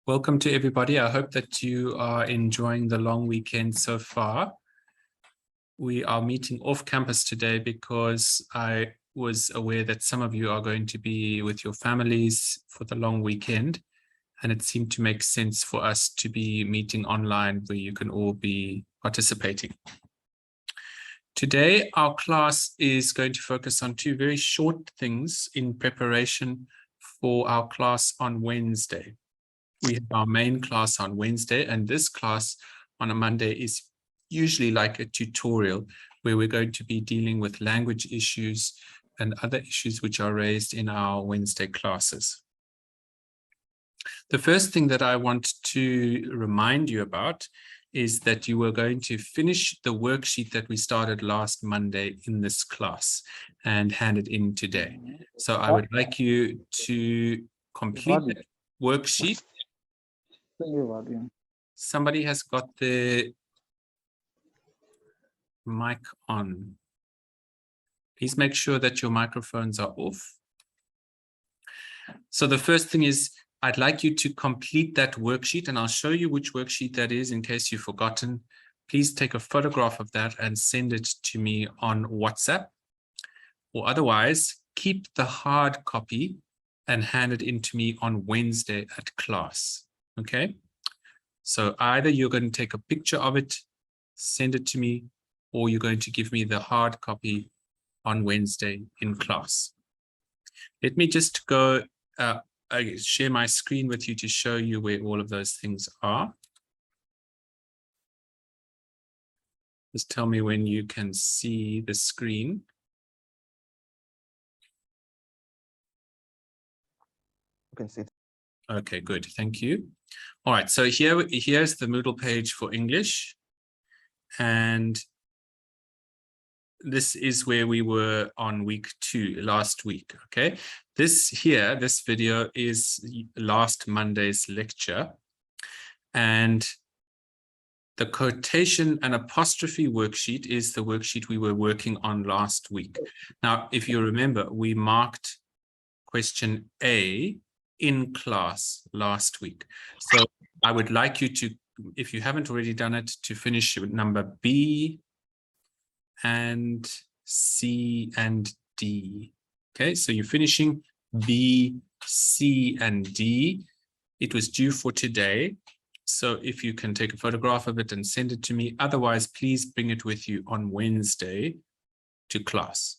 Welcome to everybody. I hope that you are enjoying the long weekend so far. We are meeting off campus today because I was aware that some of you are going to be with your families for the long weekend, and it seemed to make sense for us to be meeting online where you can all be participating. Today, our class is going to focus on two very short things in preparation for our class on Wednesday. We have our main class on Wednesday, and this class on a Monday is usually like a tutorial where we're going to be dealing with language issues and other issues which are raised in our Wednesday classes. The first thing that I want to remind you about is that you were going to finish the worksheet that we started last Monday in this class and hand it in today. So I would like you to complete the worksheet. Somebody has got the mic on. Please make sure that your microphones are off. So the first thing is, I'd like you to complete that worksheet, and I'll show you which worksheet that is in case you've forgotten. Please take a photograph of that and send it to me on WhatsApp, or otherwise keep the hard copy and hand it in to me on Wednesday at class. Okay? So either you're going to take a picture of it, send it to me, or you're going to give me the hard copy on Wednesday in class. Let me just go share my screen with you to show you where all of those things are. Just tell me when you can see the screen. You can see it. Okay, good. Thank you. All right, so here's the Moodle page for English. And this is where we were on week 2, last week, okay? This video is last Monday's lecture. And the quotation and apostrophe worksheet is the worksheet we were working on last week. Now, if you remember, we marked question A in class last week. So I would like you to, if you haven't already done it, to finish with number B and C and D. Okay, so you're finishing B, C, and D. It was due for today. So if you can take a photograph of it and send it to me, otherwise, please bring it with you on Wednesday to class.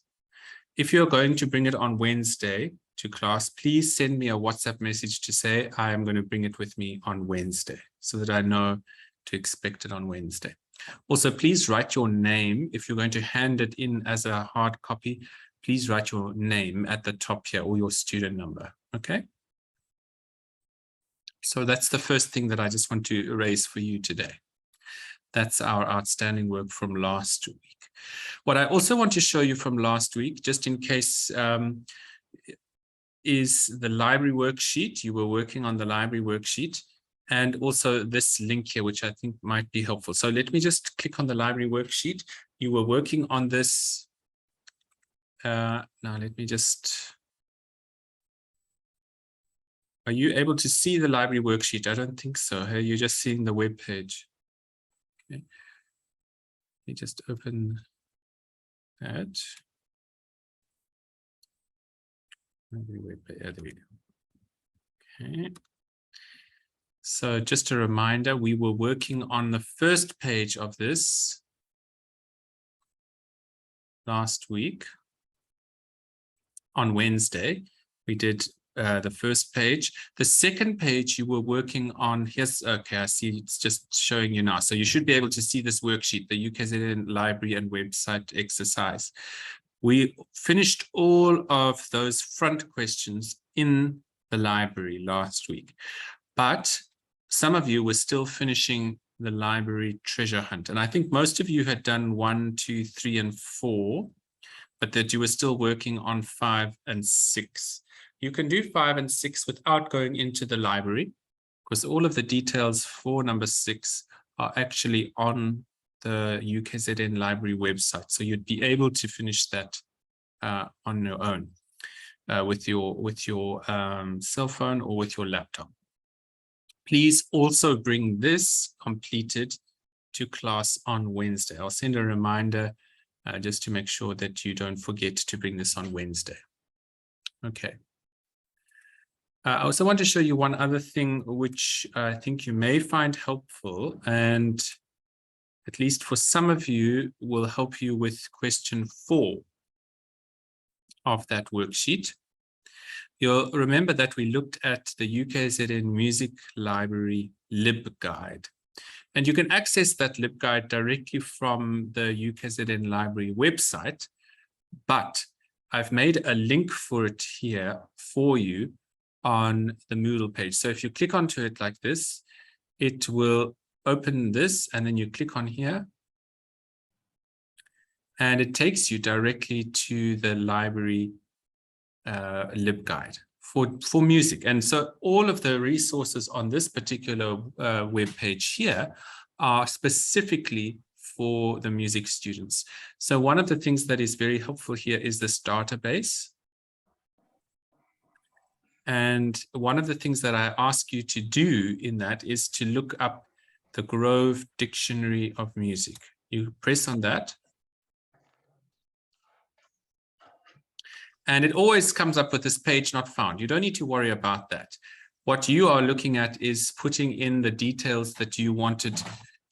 If you're going to bring it on Wednesday to class, please send me a WhatsApp message to say I am going to bring it with me on Wednesday so that I know to expect it on Wednesday. Also, please write your name. If you're going to hand it in as a hard copy, please write your name at the top here or your student number, okay? So that's the first thing that I just want to raise for you today. That's our outstanding work from last week. What I also want to show you from last week, just in case, is the library worksheet. You were working on the library worksheet, and also this link here, which I think might be helpful. So let me just click on the library worksheet. You were working on this. Now let me just... Are you able to see the library worksheet? I don't think so. Hey, you're just seeing the web page. Okay. Let me just open that. Library web page. There we go. Okay. So just a reminder, we were working on the first page of this last week. On Wednesday, we did the first page. The second page you were working on, here's, okay, I see it's just showing you now. So you should be able to see this worksheet, the UKZN library and website exercise. We finished all of those front questions in the library last week, but some of you were still finishing the library treasure hunt. And I think most of you had done 1, 2, 3, and 4, but that you were still working on 5 and 6. You can do 5 and 6 without going into the library, because all of the details for number 6 are actually on the UKZN library website. So you'd be able to finish that on your own with your cell phone or with your laptop. Please also bring this completed to class on Wednesday. I'll send a reminder just to make sure that you don't forget to bring this on Wednesday. Okay. I also want to show you one other thing which I think you may find helpful, and at least for some of you will help you with question 4 of that worksheet. You'll remember that we looked at the UKZN Music Library LibGuide. And you can access that LibGuide directly from the UKZN Library website, but I've made a link for it here for you on the Moodle page. So if you click onto it like this, it will open this, and then you click on here, and it takes you directly to the library LibGuide for music. And so all of the resources on this particular web page here are specifically for the music students. So one of the things that is very helpful here is this database. And one of the things that I ask you to do in that is to look up the Grove Dictionary of Music. You press on that. And it always comes up with this page not found. You don't need to worry about that. What you are looking at is putting in the details that you wanted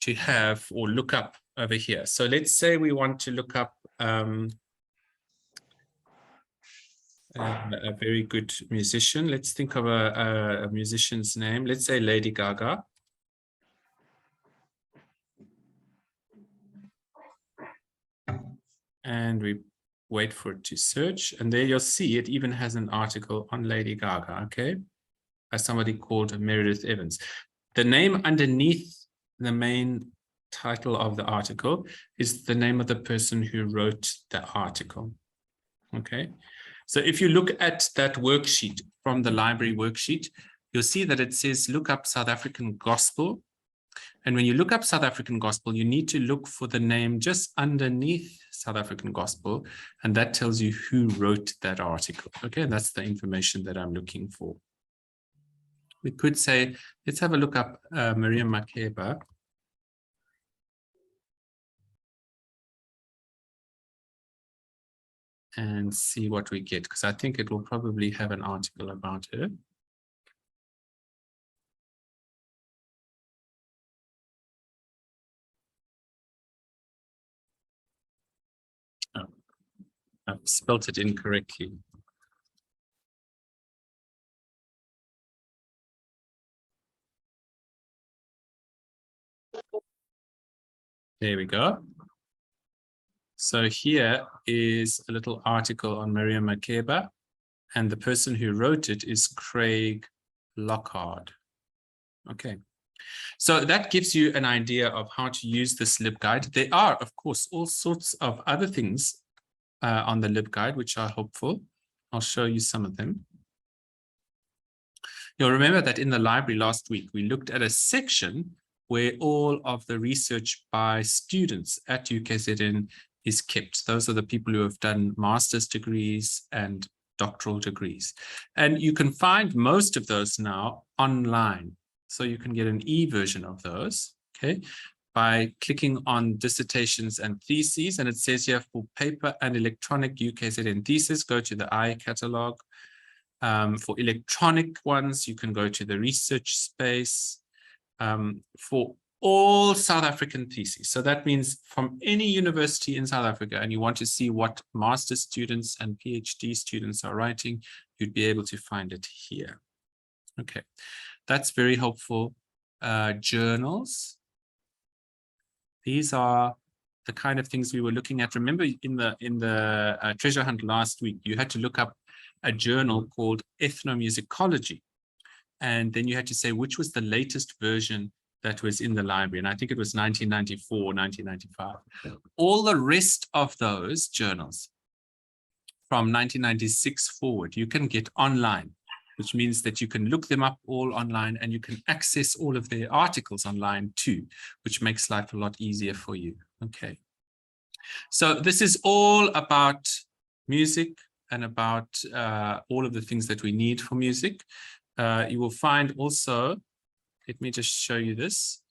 to have or look up over here. So let's say we want to look up a very good musician. Let's think of a musician's name. Let's say Lady Gaga. And we wait for it to search. And there you'll see it even has an article on Lady Gaga, okay? By somebody called Meredith Evans. The name underneath the main title of the article is the name of the person who wrote the article, okay? So if you look at that worksheet from the library worksheet, you'll see that it says look up South African gospel. And when you look up South African gospel, you need to look for the name just underneath South African gospel, and that tells you who wrote that article. Okay, and that's the information that I'm looking for. We could say, let's have a look up Miriam Makeba. And see what we get, because I think it will probably have an article about her. Oh, I've spelt it incorrectly. There we go. So here is a little article on Miriam Makeba, and the person who wrote it is Craig Lockhart. Okay, so that gives you an idea of how to use this LibGuide. There are, of course, all sorts of other things on the LibGuide which are helpful. I'll show you some of them. You'll remember that in the library last week, we looked at a section where all of the research by students at UKZN is kept. Those are the people who have done master's degrees and doctoral degrees. And you can find most of those now online. So you can get an e-version of those, okay, by clicking on dissertations and theses. And it says here for paper and electronic UKZN thesis, go to the iCatalog. For electronic ones, you can go to the research space. For all South African theses. So that means from any university in South Africa, and you want to see what master's students and PhD students are writing, you'd be able to find it here. Okay, that's very helpful. Journals. These are the kind of things we were looking at. Remember in the treasure hunt last week, you had to look up a journal called Ethnomusicology. And then you had to say which was the latest version that was in the library. And I think it was 1994, 1995. All the rest of those journals from 1996 forward, you can get online, which means that you can look them up all online and you can access all of their articles online too, which makes life a lot easier for you. Okay. So this is all about music and about all of the things that we need for music. You will find also, let me just show you this.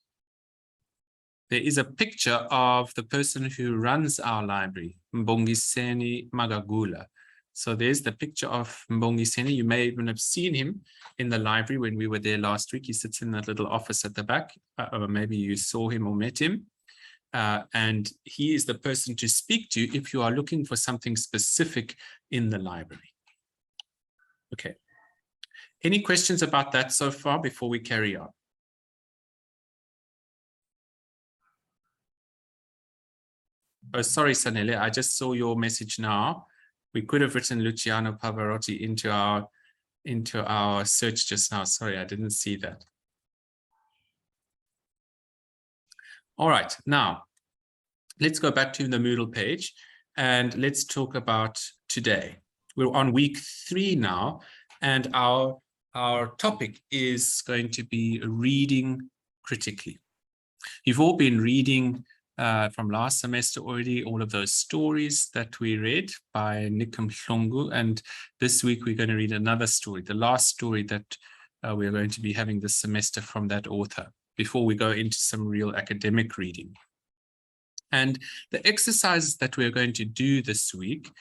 There is a picture of the person who runs our library, Mbongiseni Magagula. So there's the picture of Mbongiseni. You may even have seen him in the library when we were there last week. He sits in that little office at the back, or maybe you saw him or met him. And he is the person to speak to if you are looking for something specific in the library. Okay. Any questions about that so far before we carry on? Oh, sorry, Sanele, I just saw your message now. We could have written Luciano Pavarotti into our search just now. Sorry, I didn't see that. All right, now let's go back to the Moodle page and let's talk about today. We're on week 3 now, and our topic is going to be reading critically. You've all been reading from last semester already, all of those stories that we read by Nikum Mhlongo, and this week we're going to read another story, the last story that we're going to be having this semester from that author, before we go into some real academic reading. And the exercises that we're going to do this week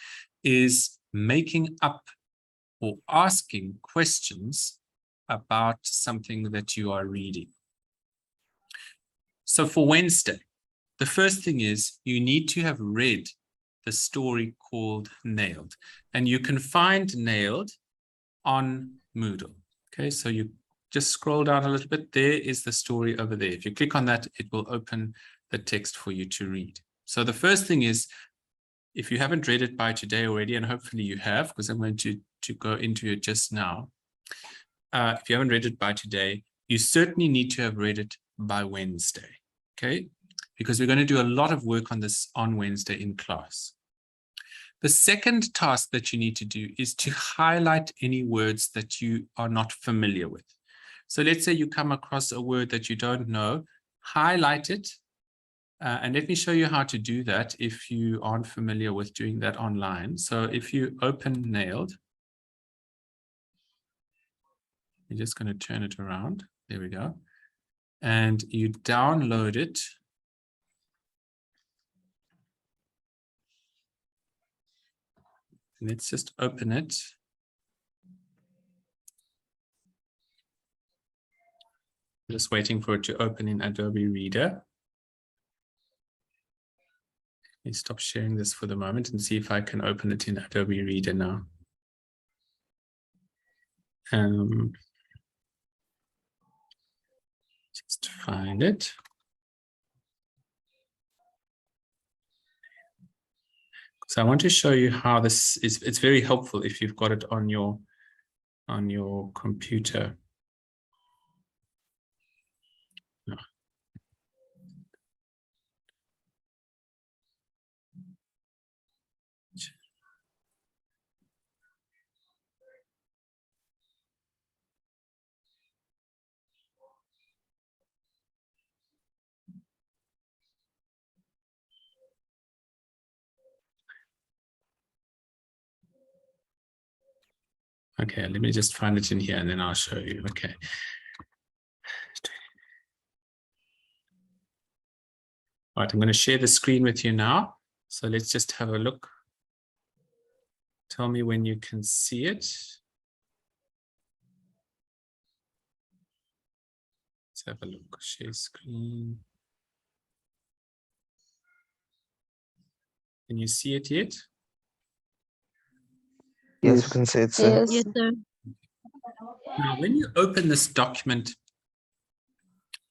is making up or asking questions about something that you are reading. So for Wednesday, the first thing is you need to have read the story called Nailed. And you can find Nailed on Moodle. Okay, so you just scroll down a little bit. There is the story over there. If you click on that, it will open the text for you to read. So the first thing is, if you haven't read it by today already, and hopefully you have, because I'm going to go into it just now. If you haven't read it by today, you certainly need to have read it by Wednesday. Okay, because we're going to do a lot of work on this on Wednesday in class. The second task that you need to do is to highlight any words that you are not familiar with. So let's say you come across a word that you don't know, highlight it. And let me show you how to do that if you aren't familiar with doing that online. So if you open Nailed, you're just going to turn it around. There we go. And you download it. Let's just open it. I'm just waiting for it to open in Adobe Reader. Let me stop sharing this for the moment and see if I can open it in Adobe Reader now. Just find it. So I want to show you how this is. It's very helpful if you've got it on your computer. No. Okay, let me just find it in here and then I'll show you. Okay. All right, I'm going to share the screen with you now. So let's just have a look. Tell me when you can see it. Let's have a look. Share screen. Can you see it yet? Yes, we can see it, sir. Yes, sir. Now, when you open this document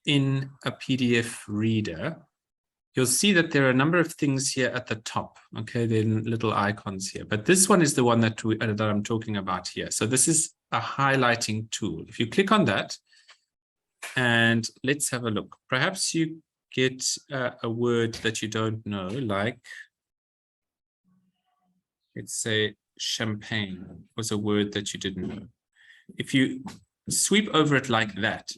in a PDF reader, you'll see that there are a number of things here at the top. Okay, there are little icons here, but this one is the one that I'm talking about here. So this is a highlighting tool. If you click on that, and let's have a look. Perhaps you get a word that you don't know, like, let's say champagne was a word that you didn't know. If you sweep over it like that,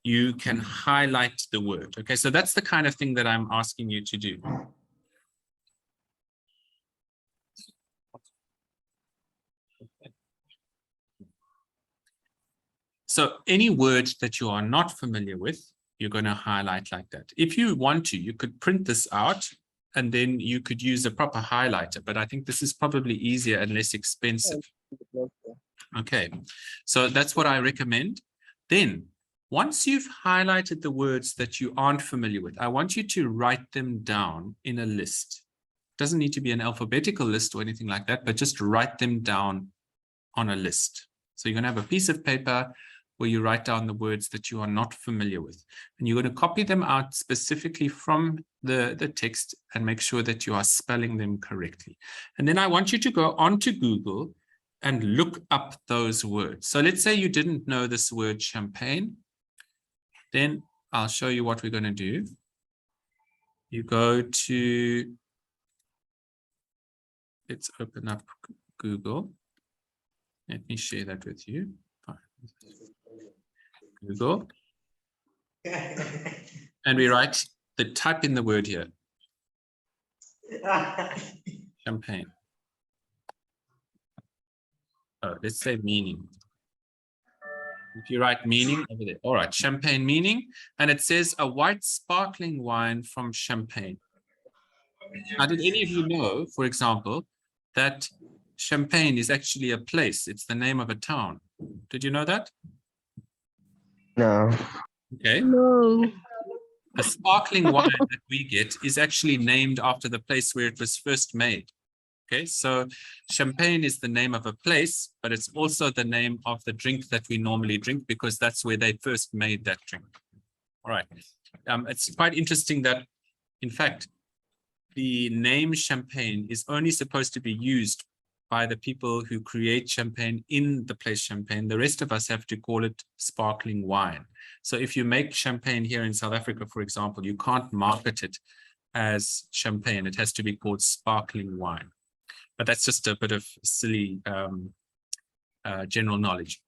you can highlight the word. Okay, so that's the kind of thing that I'm asking you to do. So any word that you are not familiar with, you're going to highlight like that. If you want to, you could print this out and then you could use a proper highlighter, but I think this is probably easier and less expensive. Okay, so that's what I recommend. Then, once you've highlighted the words that you aren't familiar with, I want you to write them down in a list. It doesn't need to be an alphabetical list or anything like that, but just write them down on a list. So you're going to have a piece of paper where you write down the words that you are not familiar with. And you're going to copy them out specifically from the text and make sure that you are spelling them correctly. And then I want you to go onto Google and look up those words. So let's say you didn't know this word champagne. Then I'll show you what we're going to do. You go to, let's open up Google. Let me share that with you. Google. And we type in the word here. Champagne. Oh, let's say meaning. If you write meaning over there. All right, champagne meaning. And it says a white sparkling wine from Champagne. Now, did any of you know, for example, that Champagne is actually a place? It's the name of a town. Did you know that? No. Okay. No. The sparkling wine that we get is actually named after the place where it was first made. Okay, so Champagne is the name of a place, but it's also the name of the drink that we normally drink because that's where they first made that drink. All right. It's quite interesting that, in fact, the name Champagne is only supposed to be used by the people who create champagne in the place Champagne. The rest of us have to call it sparkling wine. So if you make champagne here in South Africa, for example, you can't market it as champagne. It has to be called sparkling wine. But that's just a bit of silly general knowledge.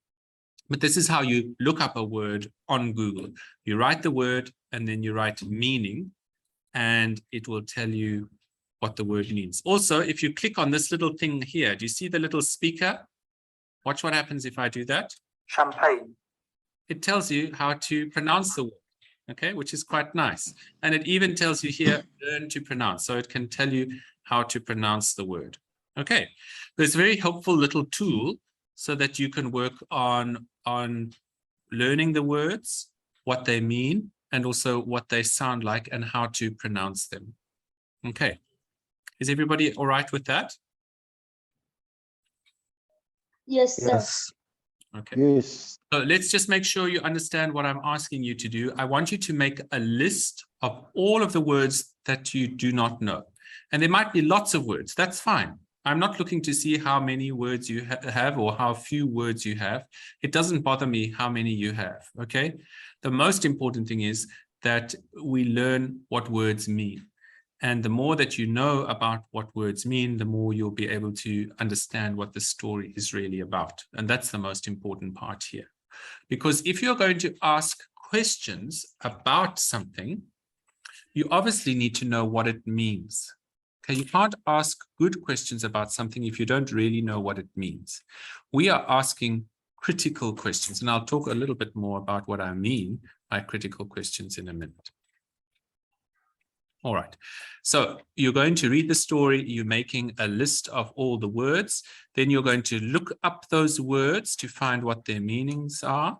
But this is how you look up a word on Google. You write the word and then you write meaning, and it will tell you what the word means. Also, if you click on this little thing here, do you see the little speaker? Watch what happens if I do that. Champagne. It tells you how to pronounce the word, okay, which is quite nice. And it even tells you here, learn to pronounce. So it can tell you how to pronounce the word. Okay, there's a very helpful little tool so that you can work on learning the words, what they mean, and also what they sound like and how to pronounce them. Okay, is everybody all right with that? Yes, sir. Yes. Okay. Yes. So let's just make sure you understand what I'm asking you to do. I want you to make a list of all of the words that you do not know. And there might be lots of words. That's fine. I'm not looking to see how many words you have or how few words you have. It doesn't bother me how many you have, okay? The most important thing is that we learn what words mean. And the more that you know about what words mean, the more you'll be able to understand what the story is really about. And that's the most important part here. Because if you're going to ask questions about something, you obviously need to know what it means. Okay, you can't ask good questions about something if you don't really know what it means. We are asking critical questions, and I'll talk a little bit more about what I mean by critical questions in a minute. All right, so you're going to read the story, you're making a list of all the words, then you're going to look up those words to find what their meanings are,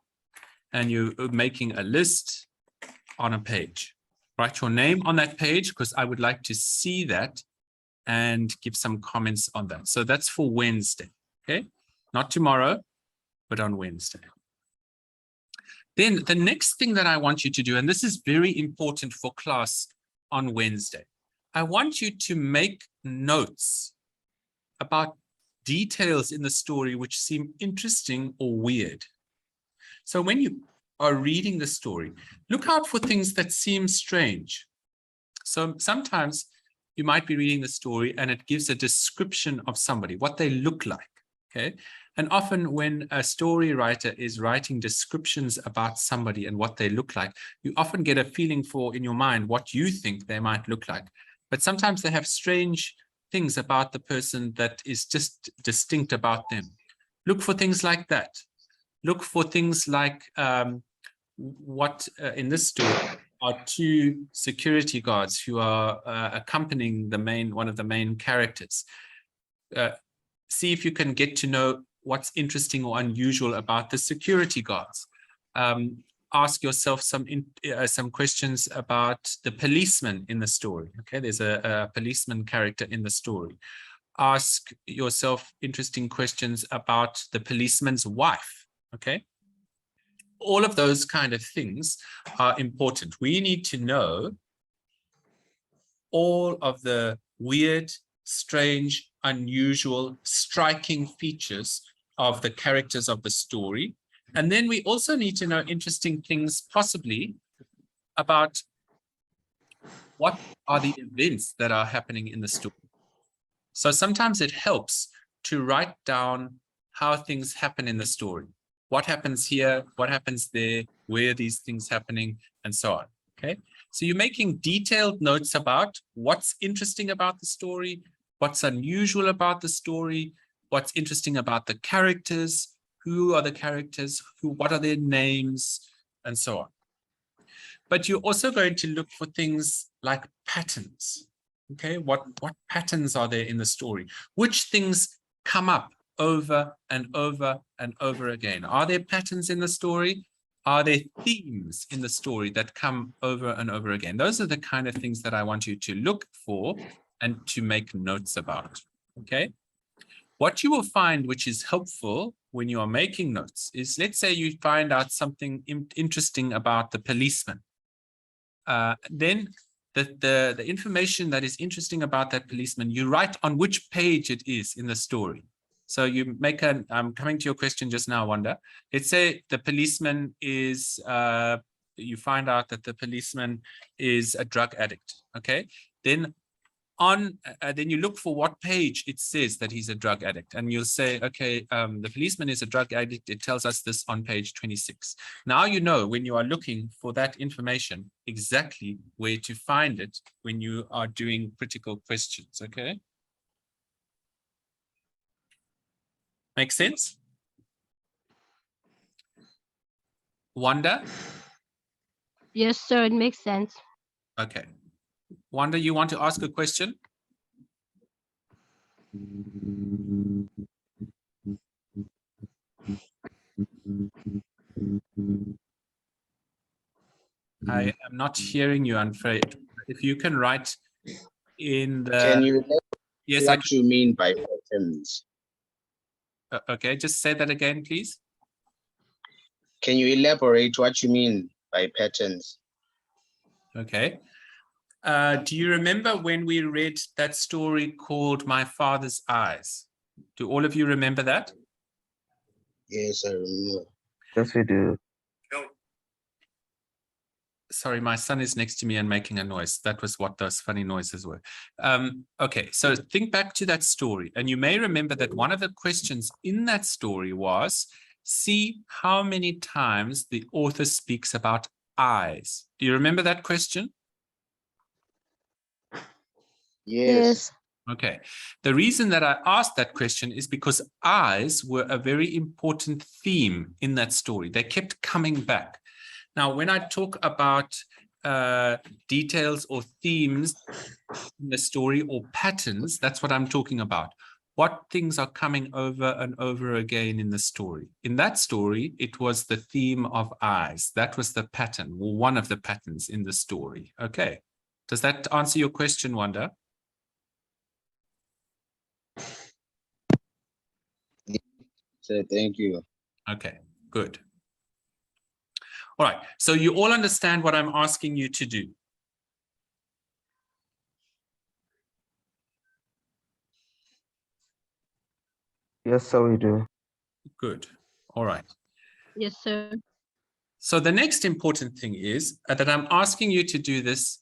and you're making a list on a page. Write your name on that page because I would like to see that and give some comments on that. So that's for Wednesday, okay? Not tomorrow, but on Wednesday. Then the next thing that I want you to do, and this is very important for class on Wednesday, I want you to make notes about details in the story which seem interesting or weird. So when you are reading the story, look out for things that seem strange. So sometimes you might be reading the story and it gives a description of somebody, what they look like, okay? And often when a story writer is writing descriptions about somebody and what they look like, you often get a feeling for, in your mind, what you think they might look like. But sometimes they have strange things about the person that is just distinct about them. Look for things like that. look for things like what in this story are two security guards who are accompanying one of the main characters. See if you can get to know what's interesting or unusual about the security guards. Ask yourself some questions about the policeman in the story. Okay, there's a policeman character in the story. Ask yourself interesting questions about the policeman's wife. Okay, all of those kind of things are important. We need to know all of the weird, strange, unusual, striking features of the characters of the story. And then we also need to know interesting things, possibly, about what are the events that are happening in the story. So sometimes it helps to write down how things happen in the story. What happens here, what happens there, where are these things happening, and so on. Okay, so you're making detailed notes about what's interesting about the story, what's unusual about the story, what's interesting about the characters, who are the characters, what are their names, and so on. But you're also going to look for things like patterns. Okay, what patterns are there in the story? Which things come up over and over and over again? Are there patterns in the story? Are there themes in the story that come over and over again? Those are the kind of things that I want you to look for and to make notes about. Okay. What you will find, which is helpful when you are making notes, is, let's say you find out something interesting about the policeman. Then the information that is interesting about that policeman, you write on which page it is in the story. So you make I'm coming to your question just now, Wanda. Let's say the policeman is, you find out that the policeman is a drug addict. Okay, then then you look for what page it says that he's a drug addict, and you'll say, okay, the policeman is a drug addict. It tells us this on page 26. Now you know, when you are looking for that information, exactly where to find it when you are doing critical questions. Okay, make sense? Wanda? Yes, sir, it makes sense. Okay. Wanda, you want to ask a question? I am not hearing you, I'm afraid. If you can write in the... Can you yes, what you mean by patterns? Okay, just say that again, please. Can you elaborate what you mean by patterns? Okay. Do you remember when we read that story called My Father's Eyes? Do all of you remember that? Yes, I remember. Yes, we do. Sorry, my son is next to me and making a noise. That was what those funny noises were. Okay, so think back to that story. And you may remember that one of the questions in that story was, see how many times the author speaks about eyes. Do you remember that question? Yes. Okay. The reason that I asked that question is because eyes were a very important theme in that story. They kept coming back. Now, when I talk about details or themes in the story or patterns, that's what I'm talking about. What things are coming over and over again in the story? In that story, it was the theme of eyes. That was the pattern, or one of the patterns in the story. Okay. Does that answer your question, Wanda? So thank you. Okay, good. All right, so you all understand what I'm asking you to do. Yes, sir, we do. Good. All right. Yes, sir. So the next important thing is that I'm asking you to do this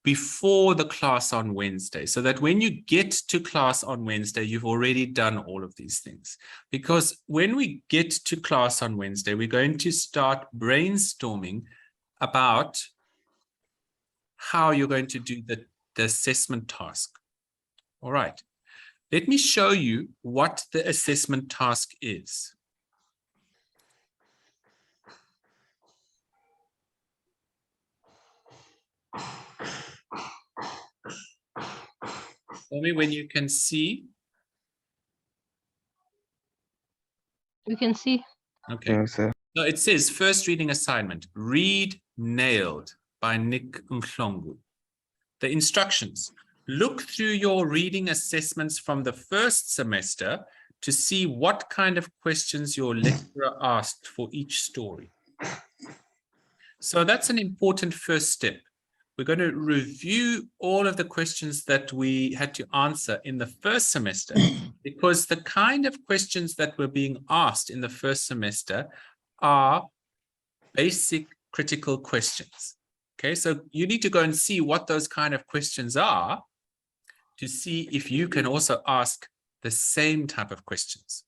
before the class on Wednesday, so that when you get to class on Wednesday, you've already done all of these things. Because when we get to class on Wednesday, we're going to start brainstorming about how you're going to do the assessment task. All right. Let me show you what the assessment task is. Tell me when you can see. We can see. Okay. Yes, sir. So it says first reading assignment, read Nailed by Nick Mhlongo. The instructions, look through your reading assessments from the first semester to see what kind of questions your lecturer asked for each story. So that's an important first step. We're going to review all of the questions that we had to answer in the first semester, because the kind of questions that were being asked in the first semester are basic critical questions. Okay, so you need to go and see what those kind of questions are to see if you can also ask the same type of questions.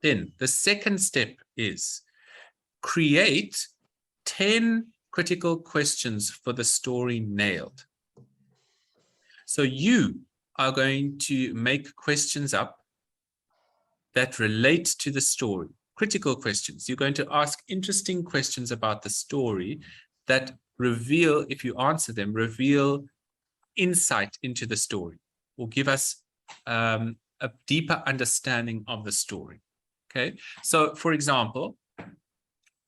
Then the second step is create 10 critical questions for the story Nailed. So you are going to make questions up that relate to the story, critical questions. You're going to ask interesting questions about the story that reveal, if you answer them, reveal insight into the story or give us a deeper understanding of the story. Okay, so for example,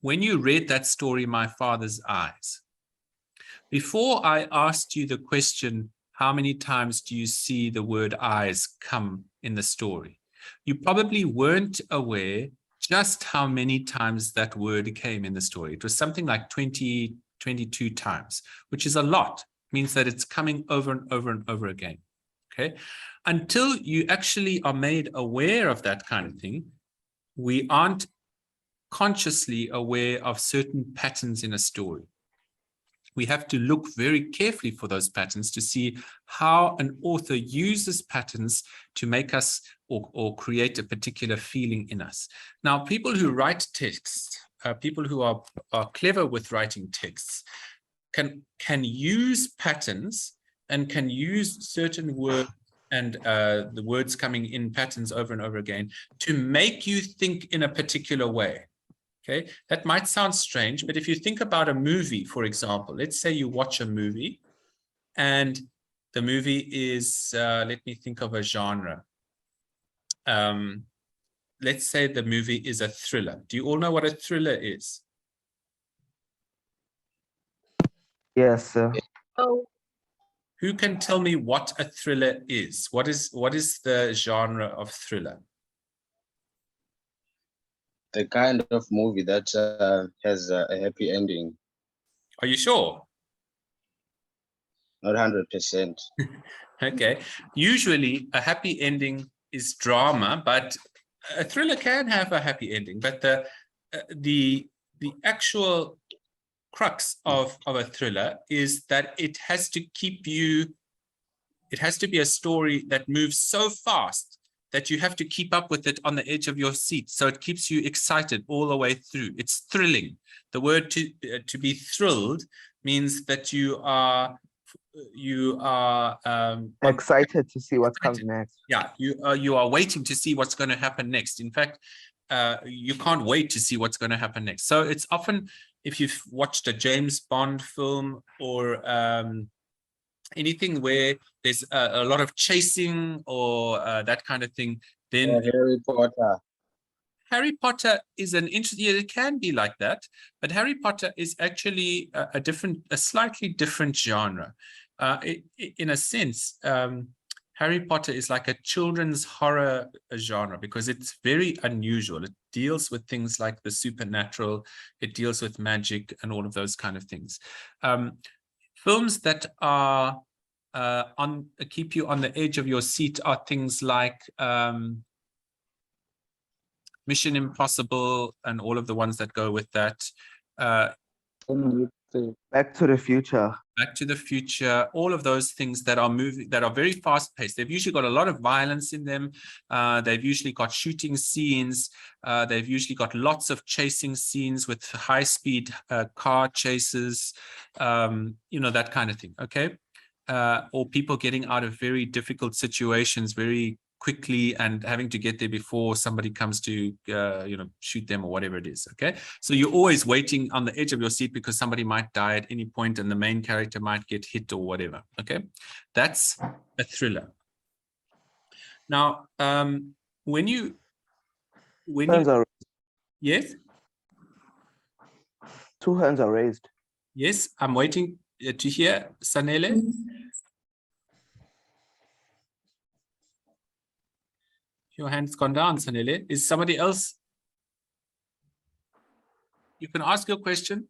when you read that story, My Father's Eyes, before I asked you the question, how many times do you see the word eyes come in the story? You probably weren't aware just how many times that word came in the story. It was something like 20, 22 times, which is a lot. It means that it's coming over and over and over again. Okay, until you actually are made aware of that kind of thing, we aren't consciously aware of certain patterns in a story. We have to look very carefully for those patterns to see how an author uses patterns to make us or create a particular feeling in us. Now, people who write texts, people who are clever with writing texts, can use patterns and can use certain words and the words coming in patterns over and over again to make you think in a particular way. Okay, that might sound strange, but if you think about a movie, for example, let's say you watch a movie and the movie is, let me think of a genre. Let's say the movie is a thriller. Do you all know what a thriller is? Yes, sir. Oh, Who can tell me what a thriller is? What is the genre of thriller? The kind of movie that has a happy ending. Are you sure? Not 100%. Okay. Usually a happy ending is drama, but a thriller can have a happy ending. But the actual crux of a thriller is that it has to keep you, it has to be a story that moves so fast that you have to keep up with it on the edge of your seat. So it keeps you excited all the way through. It's thrilling. The word to be thrilled means that you are Excited to see what comes next. Yeah, you are waiting to see what's going to happen next. In fact, you can't wait to see what's going to happen next. So it's often, if you've watched a James Bond film or anything where there's a lot of chasing or that kind of thing, then Harry Potter. Harry Potter is an interesting, yeah, it can be like that, but Harry Potter is actually a slightly different genre. In a sense, Harry Potter is like a children's horror genre because it's very unusual. It deals with things like the supernatural, it deals with magic and all of those kind of things. Films that are keep you on the edge of your seat are things like Mission Impossible and all of the ones that go with that. Back to the Future. Back to the Future, all of those things that are very fast paced. They've usually got a lot of violence in them. They've usually got shooting scenes. They've usually got lots of chasing scenes with high speed car chases, that kind of thing. Okay. Or people getting out of very difficult situations very quickly and having to get there before somebody comes to, shoot them or whatever it is. Okay. So you're always waiting on the edge of your seat because somebody might die at any point and the main character might get hit or whatever. Okay. That's a thriller. Now, when you, Hands are, yes, two hands are raised. yes, I'm waiting to hear Sanele. Your hand's gone down, Sanele. Is somebody else? You can ask your question.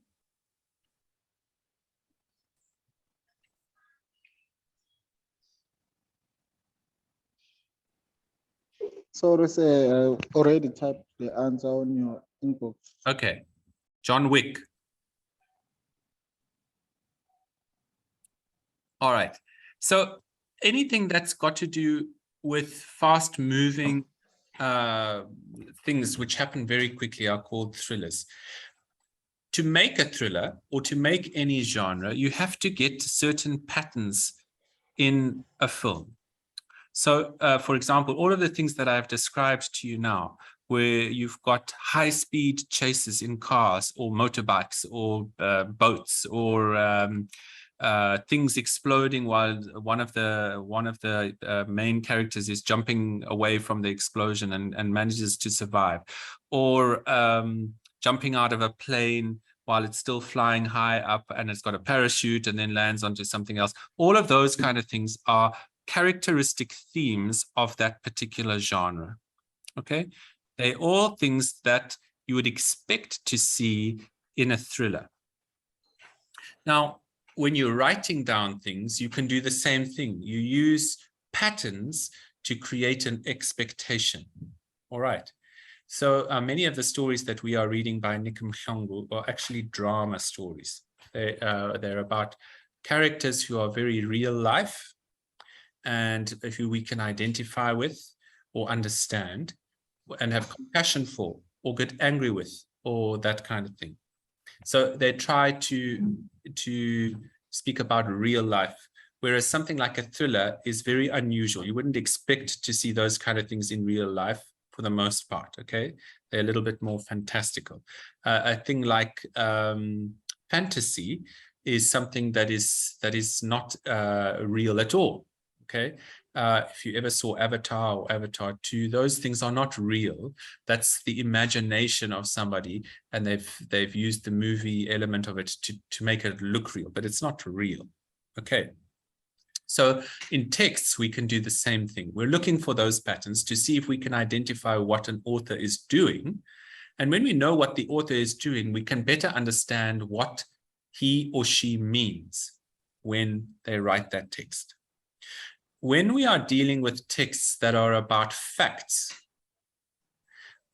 Sorry, sir, I already typed the answer on your inbox. Okay. John Wick. All right. So anything that's got to do with fast moving things which happen very quickly are called thrillers. To make a thriller or to make any genre, you have to get certain patterns in a film. So, for example, all of the things that I've described to you now, where you've got high-speed chases in cars or motorbikes or boats or things exploding while one of the main characters is jumping away from the explosion and manages to survive, or jumping out of a plane while it's still flying high up and it's got a parachute and then lands onto something else. All of those kind of things are characteristic themes of that particular genre. Okay, they're all things that you would expect to see in a thriller. Now, when you're writing down things, you can do the same thing. You use patterns to create an expectation. All right. So many of the stories that we are reading by Nick Mhlongo are actually drama stories. They're about characters who are very real life and who we can identify with or understand and have compassion for or get angry with or that kind of thing. So they try to speak about real life, whereas something like a thriller is very unusual. You wouldn't expect to see those kind of things in real life for the most part, okay? They're a little bit more fantastical. A thing like fantasy is something that is not real at all, okay? If you ever saw Avatar or Avatar 2, those things are not real. That's the imagination of somebody, and they've used the movie element of it to make it look real, but it's not real. Okay. So in texts, we can do the same thing. We're looking for those patterns to see if we can identify what an author is doing. And when we know what the author is doing, we can better understand what he or she means when they write that text. When we are dealing with texts that are about facts,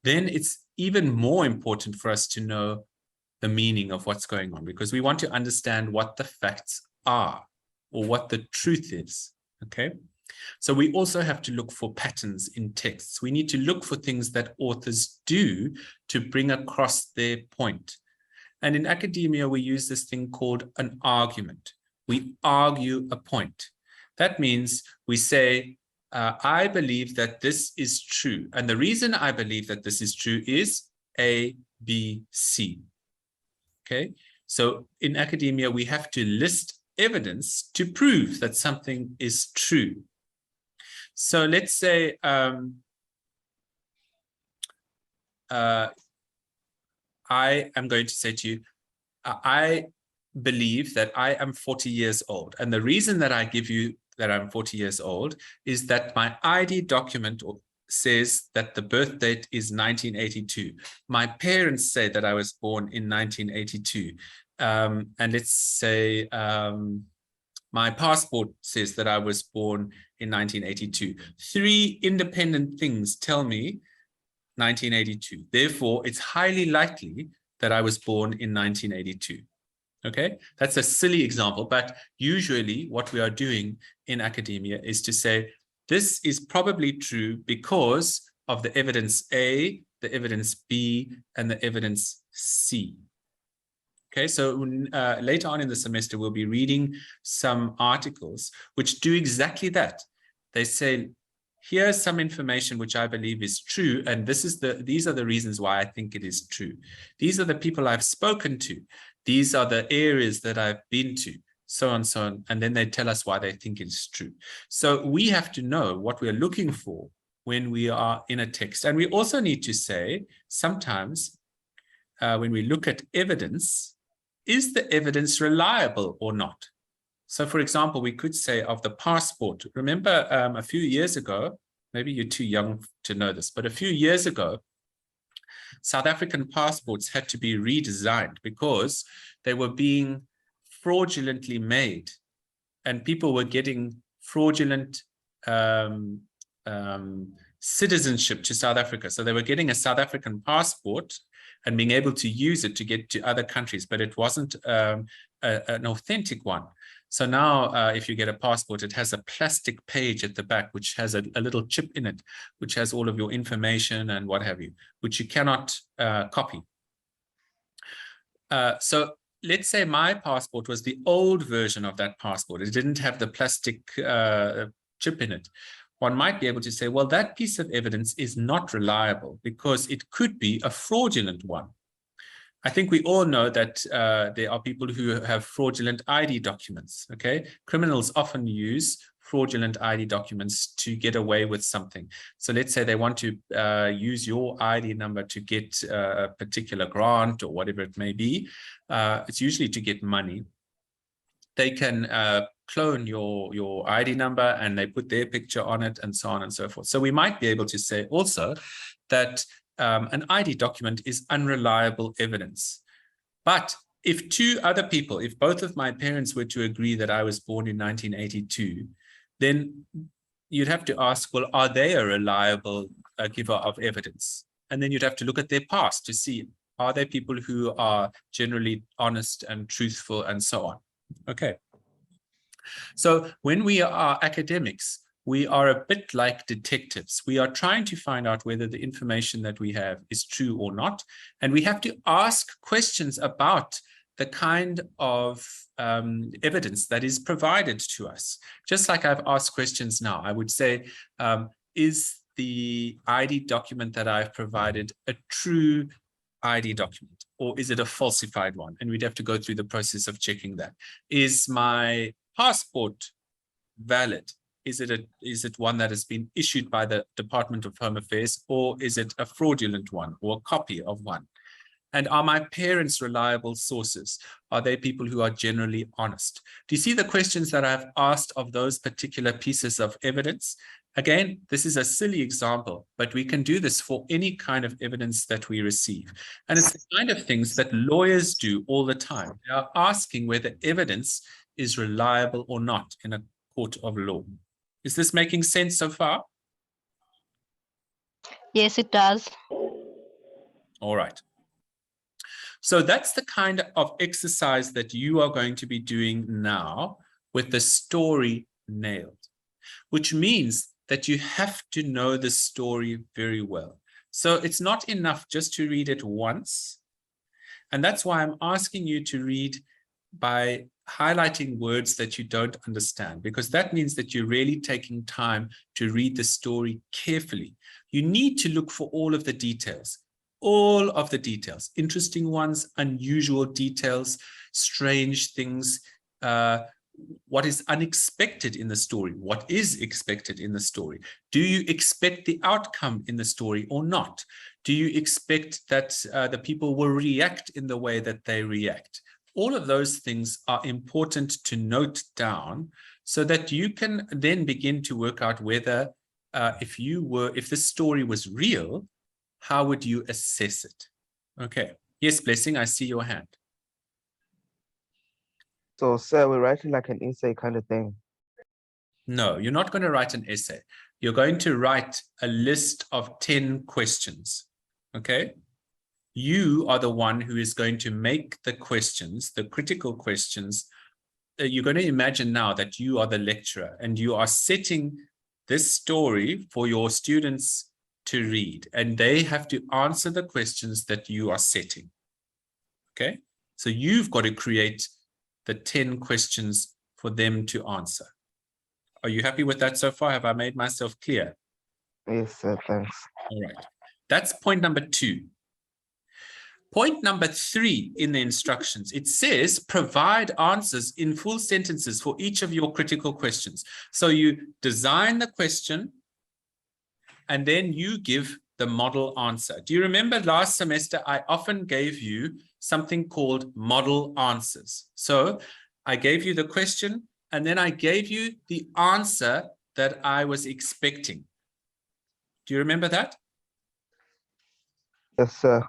then it's even more important for us to know the meaning of what's going on, because we want to understand what the facts are or what the truth is, okay? So we also have to look for patterns in texts. We need to look for things that authors do to bring across their point. And in academia, we use this thing called an argument. We argue a point. That means we say, I believe that this is true. And the reason I believe that this is true is A, B, C. Okay, so in academia, we have to list evidence to prove that something is true. So let's say I am going to say to you, I believe that I am 40 years old. And the reason that I give you that I'm 40 years old is that my ID document says that the birth date is 1982. My parents say that I was born in 1982. And let's say my passport says that I was born in 1982. 3 independent things tell me 1982. Therefore, it's highly likely that I was born in 1982. Okay, that's a silly example, but usually what we are doing in academia is to say, this is probably true because of the evidence A, the evidence B, and the evidence C. Okay, so later on in the semester, we'll be reading some articles which do exactly that. They say, here's some information which I believe is true, and these are the reasons why I think it is true. These are the people I've spoken to. These are the areas that I've been to, so on, so on. And then they tell us why they think it's true. So we have to know what we're looking for when we are in a text. And we also need to say, sometimes when we look at evidence, is the evidence reliable or not? So, for example, we could say of the passport. Remember a few years ago, maybe you're too young to know this, but a few years ago, South African passports had to be redesigned because they were being fraudulently made, and people were getting fraudulent citizenship to South Africa. So they were getting a South African passport and being able to use it to get to other countries, but it wasn't an authentic one. So now if you get a passport, it has a plastic page at the back, which has a little chip in it, which has all of your information and what have you, which you cannot copy. So let's say my passport was the old version of that passport. It didn't have the plastic chip in it. One might be able to say, well, that piece of evidence is not reliable because it could be a fraudulent one. I think we all know that there are people who have fraudulent ID documents, okay? Criminals often use fraudulent ID documents to get away with something. So let's say they want to use your ID number to get a particular grant or whatever it may be. It's usually to get money. They can clone your ID number and they put their picture on it and so on and so forth. So we might be able to say also that an ID document is unreliable evidence. But if two other people, if both of my parents were to agree that I was born in 1982, then you'd have to ask, well, are they a reliable giver of evidence? And then you'd have to look at their past to see, are they people who are generally honest and truthful and so on? Okay. So when we are academics, we are a bit like detectives. We are trying to find out whether the information that we have is true or not. And we have to ask questions about the kind of evidence that is provided to us. Just like I've asked questions now, I would say, is the ID document that I've provided a true ID document, or is it a falsified one? And we'd have to go through the process of checking that. Is my passport valid? Is it one that has been issued by the Department of Home Affairs, or is it a fraudulent one or a copy of one? And are my parents reliable sources? Are they people who are generally honest? Do you see the questions that I've asked of those particular pieces of evidence? Again, this is a silly example, but we can do this for any kind of evidence that we receive. And it's the kind of things that lawyers do all the time. They are asking whether evidence is reliable or not in a court of law. Is this making sense so far? Yes, it does. All right. So that's the kind of exercise that you are going to be doing now with the story nailed, which means that you have to know the story very well. So it's not enough just to read it once. And that's why I'm asking you to read by highlighting words that you don't understand, because that means that you're really taking time to read the story carefully. You need to look for all of the details, interesting ones, unusual details, strange things, what is unexpected in the story, what is expected in the story. Do you expect the outcome in the story or not? Do you expect that the people will react in the way that they react? All of those things are important to note down so that you can then begin to work out whether if this story was real, how would you assess it? Okay. Yes, Blessing, I see your hand. So, sir, we're writing like an essay kind of thing. No, you're not going to write an essay. You're going to write a list of 10 questions. Okay. You are the one who is going to make the questions, the critical questions. You're going to imagine now that you are the lecturer and you are setting this story for your students to read, and they have to answer the questions that you are setting. Okay, so you've got to create the 10 questions for them to answer. Are you happy with that so far? Have I made myself clear? Yes, sir. Thanks. All right. That's point number 2. Point number 3 in the instructions, it says provide answers in full sentences for each of your critical questions. So you design the question and then you give the model answer. Do you remember last semester, I often gave you something called model answers. So I gave you the question and then I gave you the answer that I was expecting. Do you remember that? Yes, sir.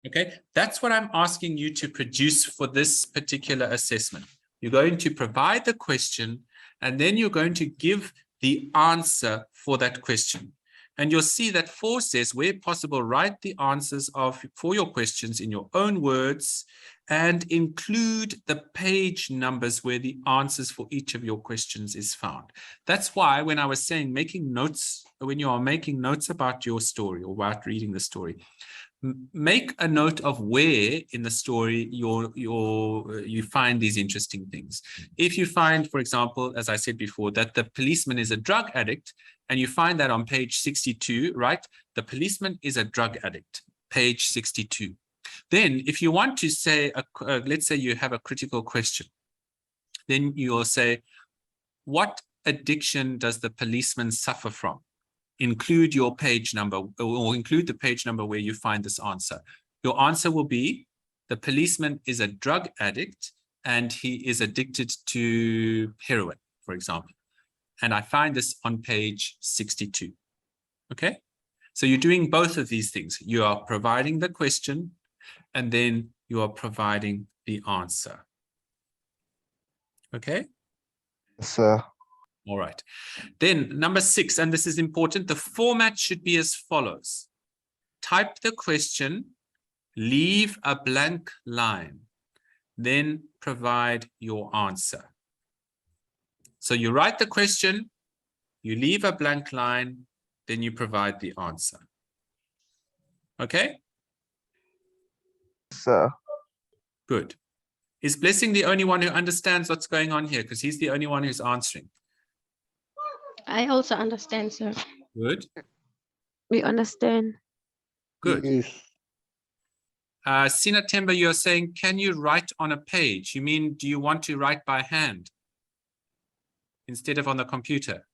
Okay, that's what I'm asking you to produce for this particular assessment. You're going to provide the question, and then you're going to give the answer for that question. And you'll see that 4 says, where possible, write the answers for your questions in your own words and include the page numbers where the answers for each of your questions is found. That's why when I was saying making notes, when you are making notes about your story or about reading the story, make a note of where in the story you find these interesting things. If you find, for example, as I said before, that the policeman is a drug addict, and you find that on page 62, right? The policeman is a drug addict, page 62. Then if you want to say, let's say you have a critical question, then you'll say, what addiction does the policeman suffer from? Include your page number or include the page number where you find this answer. Your answer will be the policeman is a drug addict and he is addicted to heroin, for example. And I find this on page 62. Okay, so you're doing both of these things. You are providing the question and then you are providing the answer. Okay. Yes, sir. All right. Then number 6, and this is important, the format should be as follows. Type the question, leave a blank line, then provide your answer. So you write the question, you leave a blank line, then you provide the answer. Okay? Sir. Good. Is Blessing the only one who understands what's going on here? Because he's the only one who's answering. I also understand, sir. Good. We understand. Good. Yes. Sina Temba, you're saying, can you write on a page? You mean, do you want to write by hand instead of on the computer?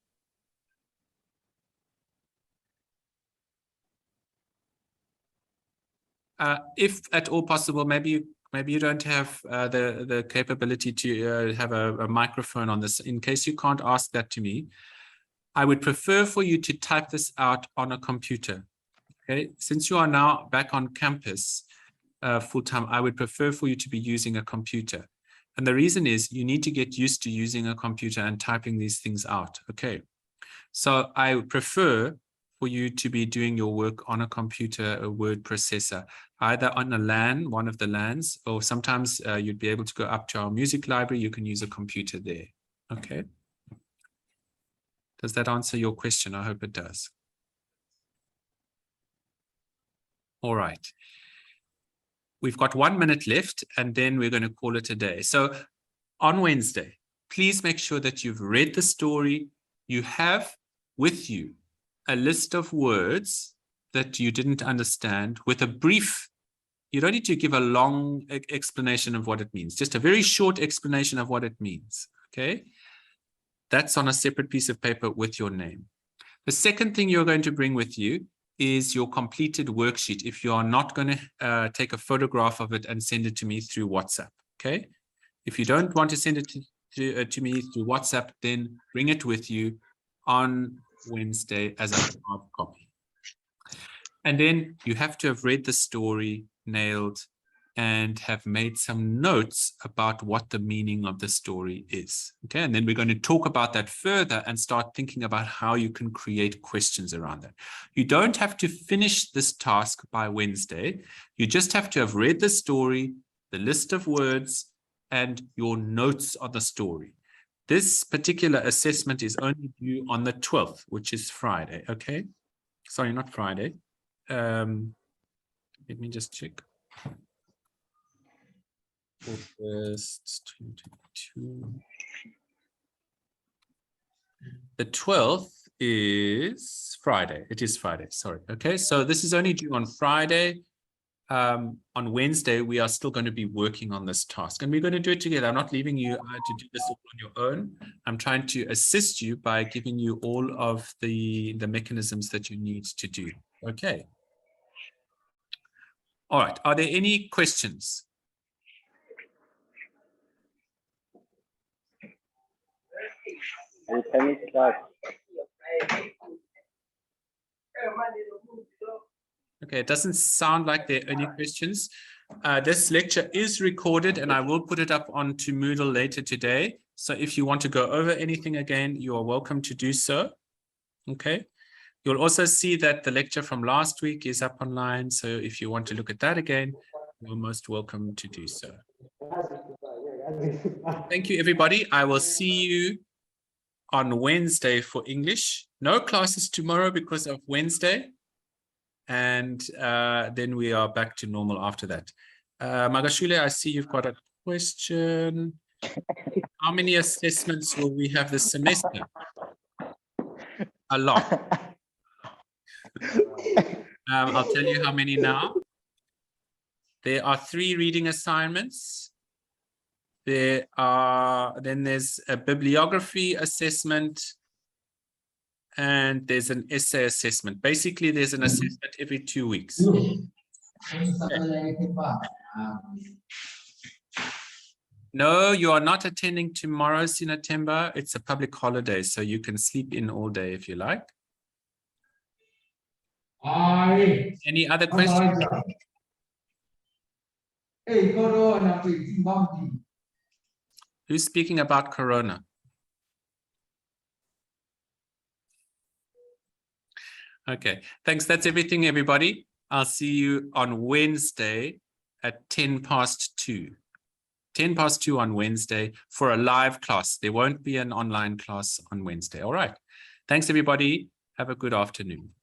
If at all possible, maybe you don't have the capability to have a microphone on this. In case you can't ask that to me, I would prefer for you to type this out on a computer. Okay, since you are now back on campus full-time, I would prefer for you to be using a computer. And the reason is you need to get used to using a computer and typing these things out. Okay, so I would prefer for you to be doing your work on a computer, a word processor, either on a LAN, one of the LANs, or sometimes you'd be able to go up to our music library. You can use a computer there. Okay. Does that answer your question? I hope it does. All right. We've got 1 minute left, and then we're going to call it a day. So on Wednesday, please make sure that you've read the story. You have with you a list of words that you didn't understand with a brief. You don't need to give a long explanation of what it means, just a very short explanation of what it means. Okay. That's on a separate piece of paper with your name. The second thing you're going to bring with you is your completed worksheet. If you are not going to take a photograph of it and send it to me through WhatsApp. Okay. If you don't want to send it to me through WhatsApp, then bring it with you on Wednesday as a hard copy. And then you have to have read the story, nailed, and have made some notes about what the meaning of the story is. Okay, and then we're going to talk about that further and start thinking about how you can create questions around that. You don't have to finish this task by Wednesday. You just have to have read the story, the list of words, and your notes on the story. This particular assessment is only due on the 12th, which is Friday. Okay, sorry, not Friday. Let me just check. August 2022. The 12th is Friday. It is Friday, sorry. Okay, so this is only due on Friday. On Wednesday, we are still going to be working on this task, and we're going to do it together. I'm not leaving you to do this all on your own. I'm trying to assist you by giving you all of the mechanisms that you need to do. Okay. All right. Are there any questions? Okay, it doesn't sound like there are any questions. This lecture is recorded and I will put it up onto Moodle later today. So if you want to go over anything again, you are welcome to do so. Okay. You'll also see that the lecture from last week is up online. So if you want to look at that again, you're most welcome to do so. Thank you, everybody. I will see you on Wednesday for English. No classes tomorrow because of Wednesday. And then we are back to normal after that. Magashule, I see you've got a question. How many assessments will we have this semester? A lot. I'll tell you how many now. There are 3 reading assignments. Then there's a bibliography assessment, and there's an essay assessment. Basically, there's an assessment every 2 weeks. Okay. No, you are not attending tomorrow, Sinatemba. It's a public holiday, so you can sleep in all day if you like. Any other questions? Who's speaking about Corona? Okay, thanks. That's everything, everybody. I'll see you on Wednesday at 2:10. 2:10 on Wednesday for a live class. There won't be an online class on Wednesday. All right. Thanks, everybody. Have a good afternoon.